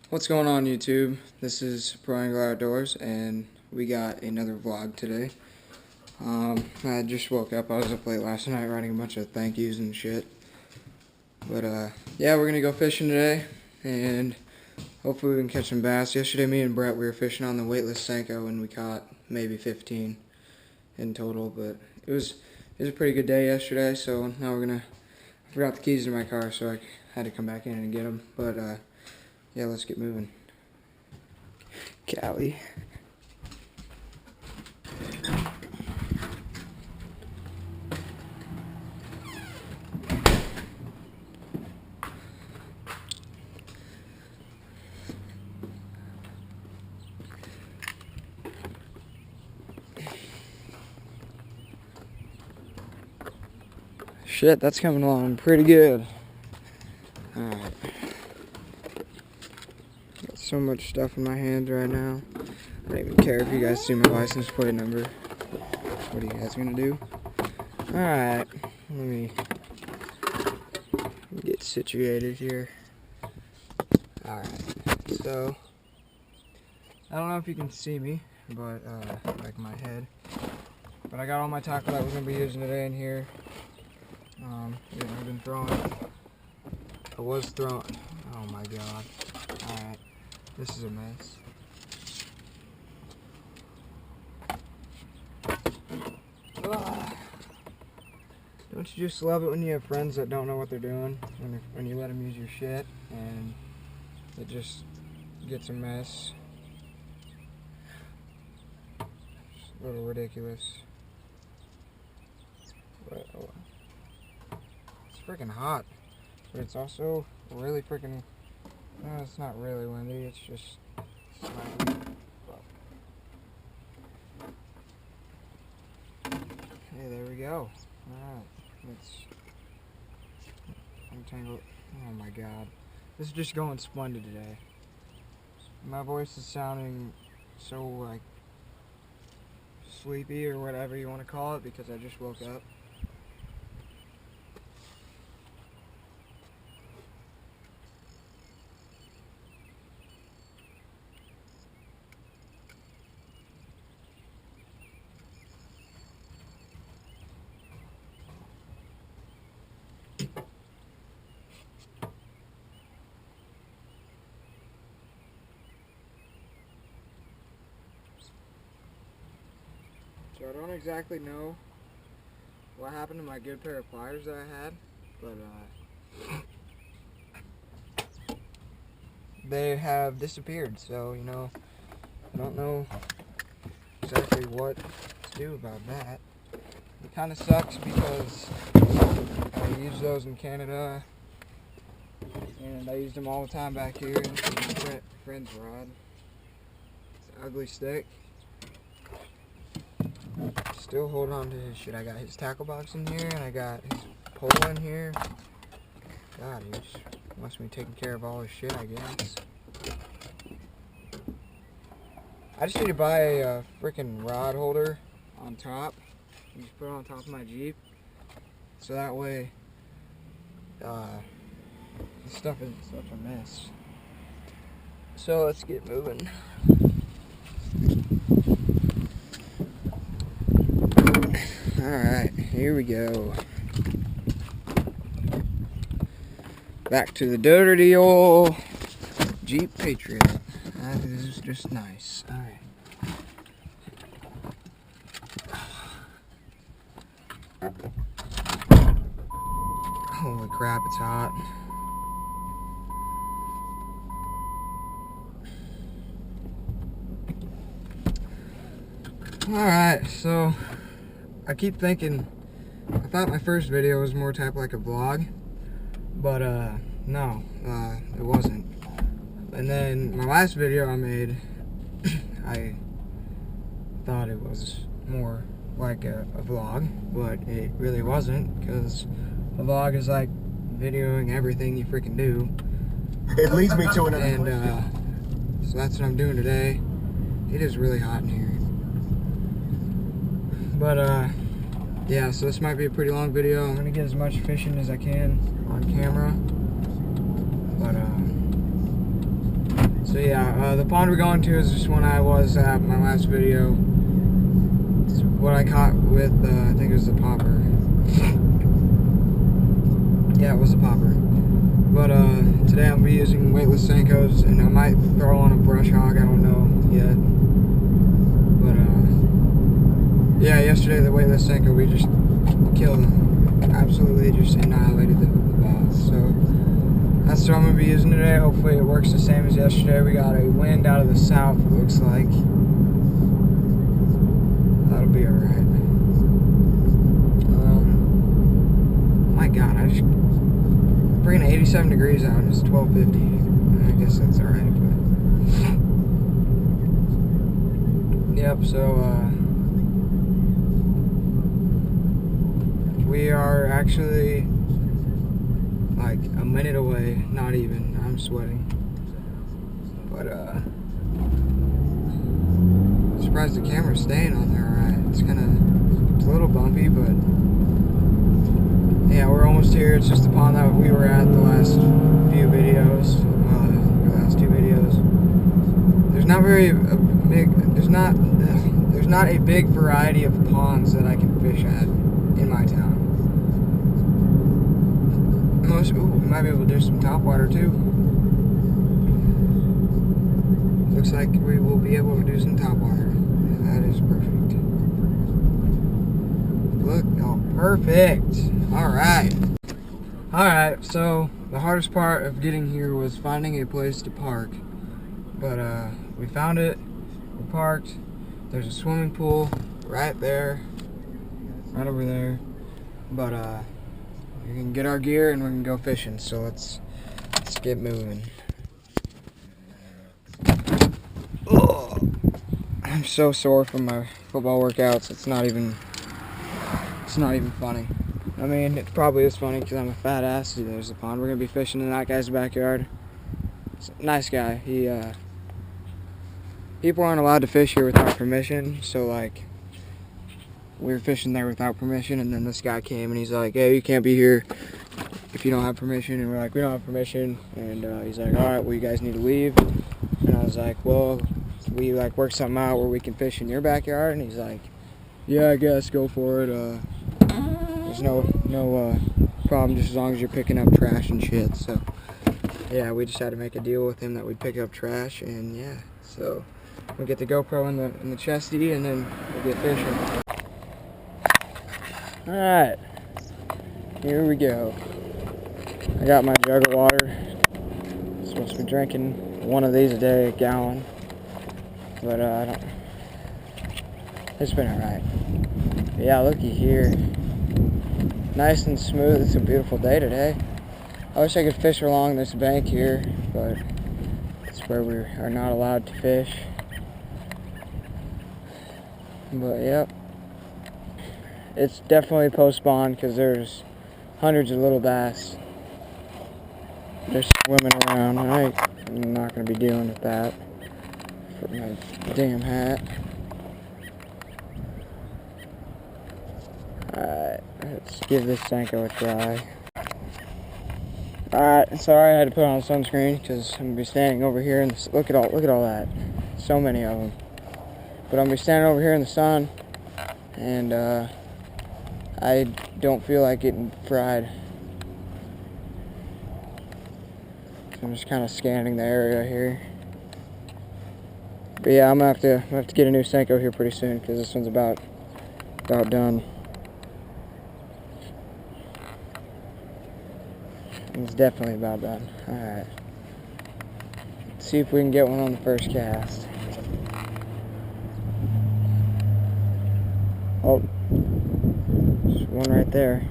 What's going on, YouTube? This is Pro Angler Outdoors, and we got another vlog today. I just woke up. I was up late last night writing a bunch of thank yous and shit. But yeah, we're gonna go fishing today, and hopefully we can catch some bass. Yesterday, me and Brett, we were fishing on the Weightless Senko, and we caught maybe 15 in total. But it was a pretty good day yesterday. So now I forgot the keys to my car, so I had to come back in and get them. But yeah, let's get moving. Cali. Shit, that's coming along pretty good. Alright. Got so much stuff in my hands right now. I don't even care if you guys see my license plate number. What are you guys gonna do? Alright. Let me get situated here. Alright. So, I don't know if you can see me, but, like my head. But I got all my tackle that we're gonna be using today in here. I've been throwing. I was throwing. Oh my god. Alright. This is a mess. Don't you just love it when you have friends that don't know what they're doing? When you let them use your shit and it just gets a mess. Just a little ridiculous. But, oh. It's freaking hot, but it's also really freaking. No, it's not really windy. It's just slightly. Okay, there we go. All right, let's untangle. Oh my god, this is just going splendid today. My voice is sounding so like sleepy or whatever you want to call it because I just woke up. So I don't exactly know what happened to my good pair of pliers that I had, but they have disappeared. So, you know, I don't know exactly what to do about that. It kind of sucks because I use those in Canada, and I used them all the time back here. And this is my friend's rod. It's an ugly stick. Still hold on to his shit. I got his tackle box in here, and I got his pole in here. God, he just wants me taking care of all his shit, I guess. I just need to buy a freaking rod holder on top. And just put it on top of my Jeep. So that way, this stuff isn't such a mess. So let's get moving. Alright, here we go. Back to the dirty old Jeep Patriot. That is just nice. Alright. Holy crap, it's hot. Alright, so I keep thinking, I thought my first video was more type like a vlog, but no, it wasn't. And then my last video I made, I thought it was more like a vlog, but it really wasn't, because a vlog is like videoing everything you freaking do. It leads me to another And so that's what I'm doing today. It is really hot in here. But yeah, so this might be a pretty long video. I'm gonna get as much fishing as I can on camera. But So yeah, the pond we're going to is just one I was at my last video. It's what I caught with, I think it was a popper. Yeah, it was a popper. But today I'll be using weightless Senkos, and I might throw on a brush hog, I don't know yet. But yeah, yesterday the weightless Senko, we just killed them. Absolutely just annihilated the balls. So that's what I'm going to be using today. Hopefully it works the same as yesterday. We got a wind out of the south, it looks like. That'll be alright. My god, I just bringing 87 degrees out and it's 12:50. I guess that's alright, but yep, so we are actually like a minute away, not even. I'm sweating. But I'm surprised the camera's staying on there alright. It's a little bumpy, but yeah, we're almost here. It's just the pond that we were at the last few videos, the last two videos. There's not a big variety of ponds that I can fish at in my town. We might be able to do some topwater too. Looks like we will be able to do some topwater. That is perfect. Look, oh, perfect. Alright, so the hardest part of getting here was finding a place to park. But we found it, we parked. There's a swimming pool right there, right over there. But we can get our gear and we can go fishing. So let's get moving. Oh, I'm so sore from my football workouts. It's not even funny. I mean, it probably is funny because I'm a fat ass. There's a pond. We're gonna be fishing in that guy's backyard. He's a nice guy. People aren't allowed to fish here without permission. So like, we were fishing there without permission, and then this guy came and he's like, "Hey, you can't be here if you don't have permission." And we're like, "We don't have permission." And he's like, "All right, well, you guys need to leave." And I was like, "Well, we like work something out where we can fish in your backyard." And he's like, "Yeah, I guess go for it. There's no problem just as long as you're picking up trash and shit." So yeah, we just had to make a deal with him that we'd pick up trash, and yeah, so we'll get the GoPro in the chesty, and then we'll get fishing. All right, here we go. I got my jug of water. I'm supposed to be drinking one of these a day, a gallon, but I don't. It's been alright. Yeah, looky here. Nice and smooth. It's a beautiful day today. I wish I could fish along this bank here, but it's where we are not allowed to fish. But yep. It's definitely post-spawn because there's hundreds of little bass. They're swimming around. I'm not going to be dealing with that for my damn hat. Alright, let's give this Senko a try. Alright, sorry I had to put on sunscreen because I'm going to be standing over here and look at all that. So many of them. But I'm going to be standing over here in the sun, and I don't feel like getting fried. So I'm just kind of scanning the area here. But yeah, I'm going to have to get a new Senko here pretty soon because this one's about done. It's definitely about done. Alright. Let's see if we can get one on the first cast. Oh. There's one right there.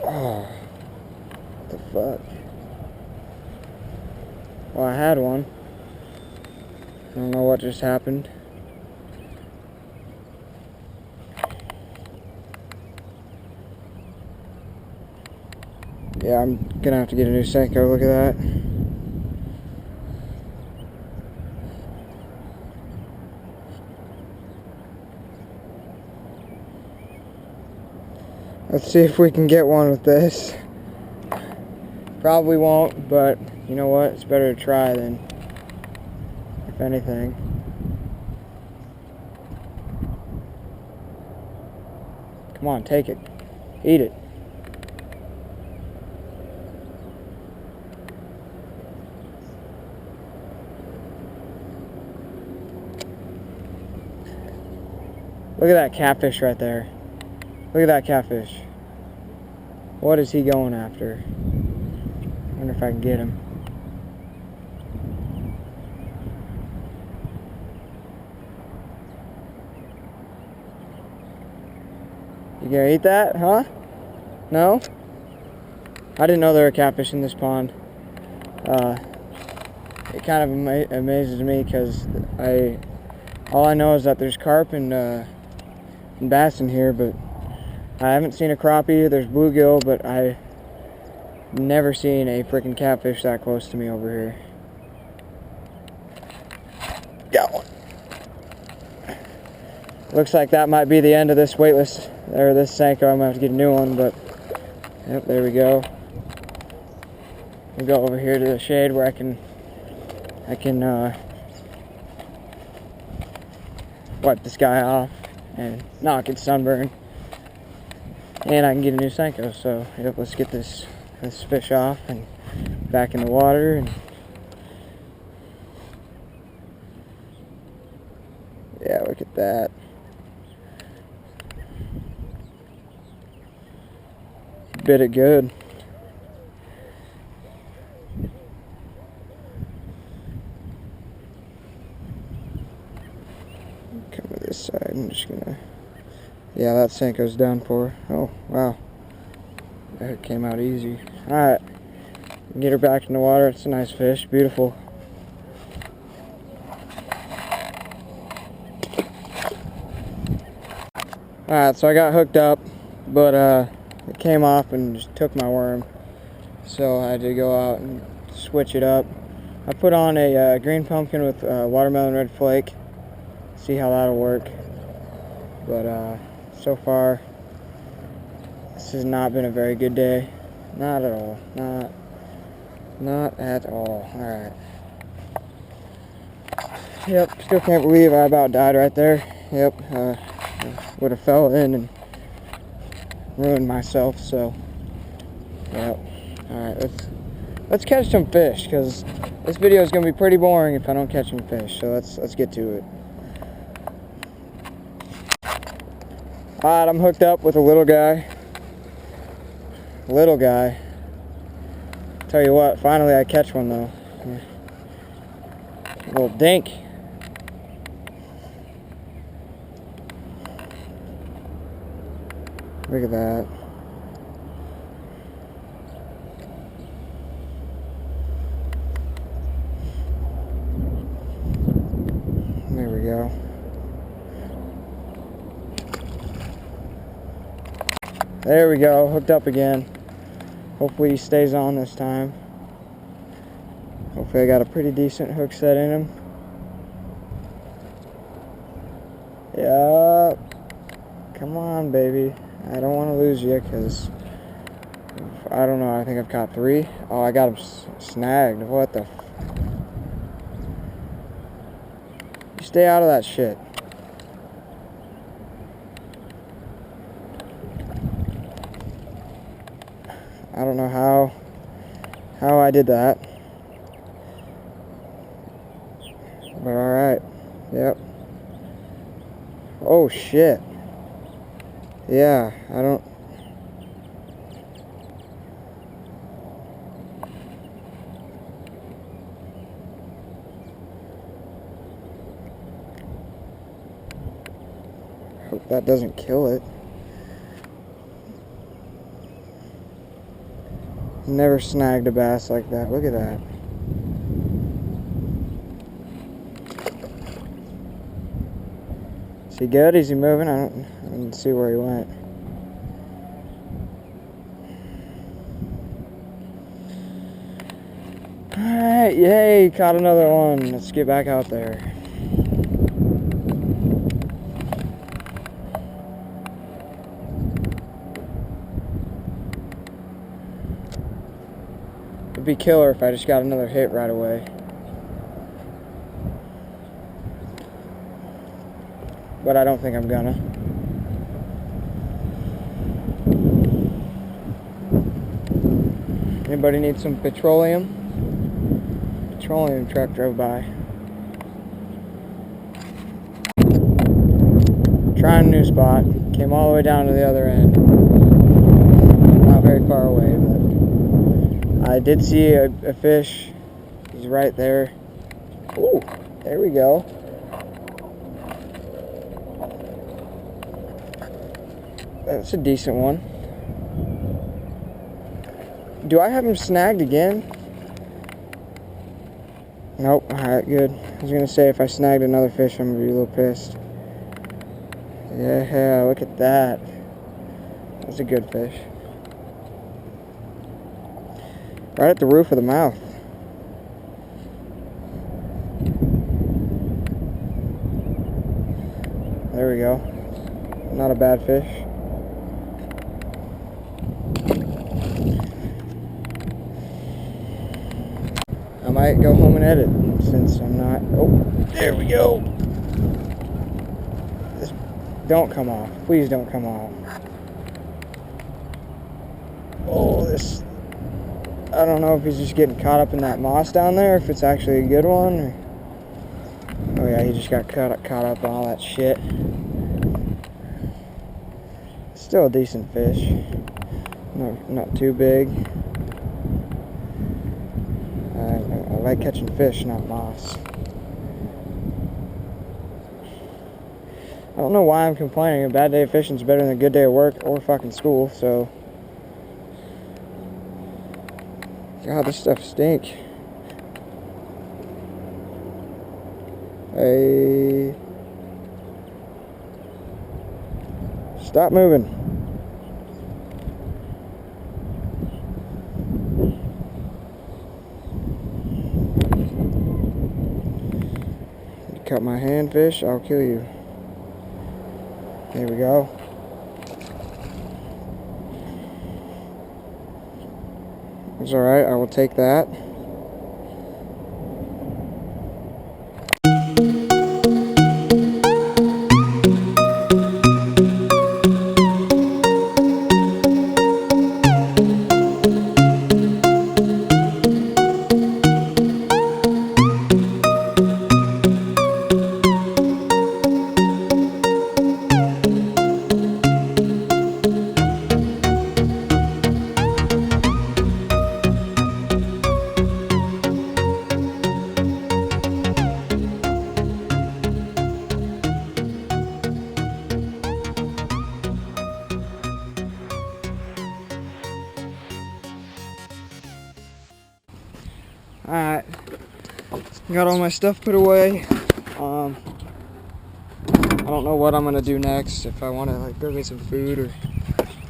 Oh. What the fuck? Well, I had one. I don't know what just happened. Yeah, I'm gonna have to get a new Senko. Look at that. Let's see if we can get one with this. Probably won't, but you know what? It's better to try than, if anything. Come on, take it. Eat it. Look at that catfish right there. Look at that catfish. What is he going after? I wonder if I can get him. You gonna eat that, huh? No? I didn't know there were catfish in this pond. It kind of amazes me because all I know is that there's carp and bass in here, but I haven't seen a crappie. There's bluegill, but I've never seen a freaking catfish that close to me over here. Got one. Looks like that might be the end of this Weightless, or this Senko. I'm gonna have to get a new one, but yep, there we go. We'll go over here to the shade where I can wipe this guy off and not get sunburned, and I can get a new Senko. So yep, let's get this fish off and back in the water. And yeah, look at that. Bit it good. Come to this side. I'm just gonna. Yeah, that Senko's done for. Oh wow, that came out easy. All right, get her back in the water. It's a nice fish, beautiful. All right, so I got hooked up, but it came off and just took my worm, so I had to go out and switch it up. I put on a green pumpkin with watermelon red flake, see how that'll work. But so far this has not been a very good day. Not at all. Not at all. Alright. Yep, still can't believe I about died right there. Yep, would have fell in and ruined myself, so yep. Alright, let's catch some fish, because this video is going to be pretty boring if I don't catch some fish, so let's get to it. Alright, I'm hooked up with a little guy. Tell you what, finally I catch one though. A little dink. Look at that. There we go. There we go, hooked up again. Hopefully he stays on this time. Hopefully I got a pretty decent hook set in him. Yeah. Come on, baby. I don't want to lose you, because I don't know, I think I've caught 3. Oh, I got him snagged. What the You stay out of that shit. I don't know how I did that. But alright. Yep. Oh shit. Yeah, I don't. Hope that doesn't kill it. Never snagged a bass like that. Look at that. Is he good? Is he moving? I didn't see where he went. Alright, yay, caught another one. Let's get back out there. be killer if I just got another hit right away. But I don't think I'm gonna. Anybody need some petroleum? Petroleum truck drove by. Trying a new spot. Came all the way down to the other end. Not very far away, but I did see a fish. He's right there. Ooh, there we go. That's a decent one. Do I have him snagged again? Nope. Alright, good. I was gonna say if I snagged another fish, I'm gonna be a little pissed. Yeah, look at that. That's a good fish. Right at the roof of the mouth. There we go. Not a bad fish. I might go home and edit since I'm not. Oh, there we go. This, don't come off. Please don't come off. Oh, this. I don't know if he's just getting caught up in that moss down there, if it's actually a good one. Or, oh yeah, he just got caught up on all that shit. Still a decent fish. Not too big. I like catching fish, not moss. I don't know why I'm complaining. A bad day of fishing is better than a good day of work or fucking school, so. God, this stuff stink. Hey. Stop moving. You cut my hand, fish, I'll kill you. There we go. It's alright, I will take that. Alright, got all my stuff put away. I don't know what I'm gonna do next. If I want to like go get some food or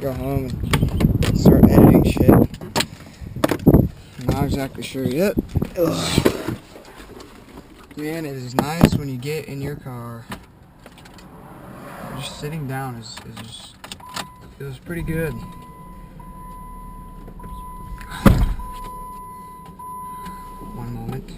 go home and start editing shit. I'm not exactly sure yet. Ugh. Man, it is nice when you get in your car. Just sitting down is just feels pretty good. One moment.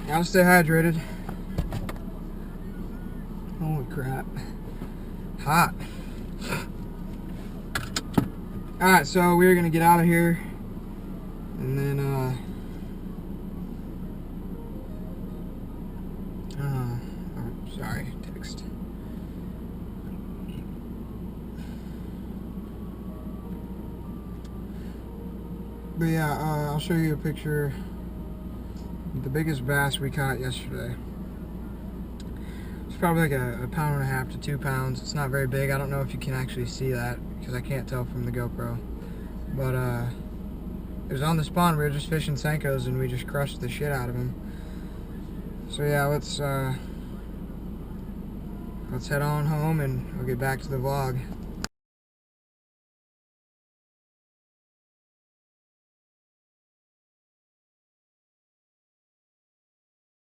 Gotta stay hydrated. Holy crap. Hot. Alright, so we're gonna get out of here. And then, sorry, text. But yeah, I'll show you a picture of the biggest bass we caught yesterday. It's probably like a pound and a half to 2 pounds. It's not very big. I don't know if you can actually see that because I can't tell from the GoPro. But it was on the spawn. We were just fishing Senkos and we just crushed the shit out of him. So yeah, let's head on home and we'll get back to the vlog.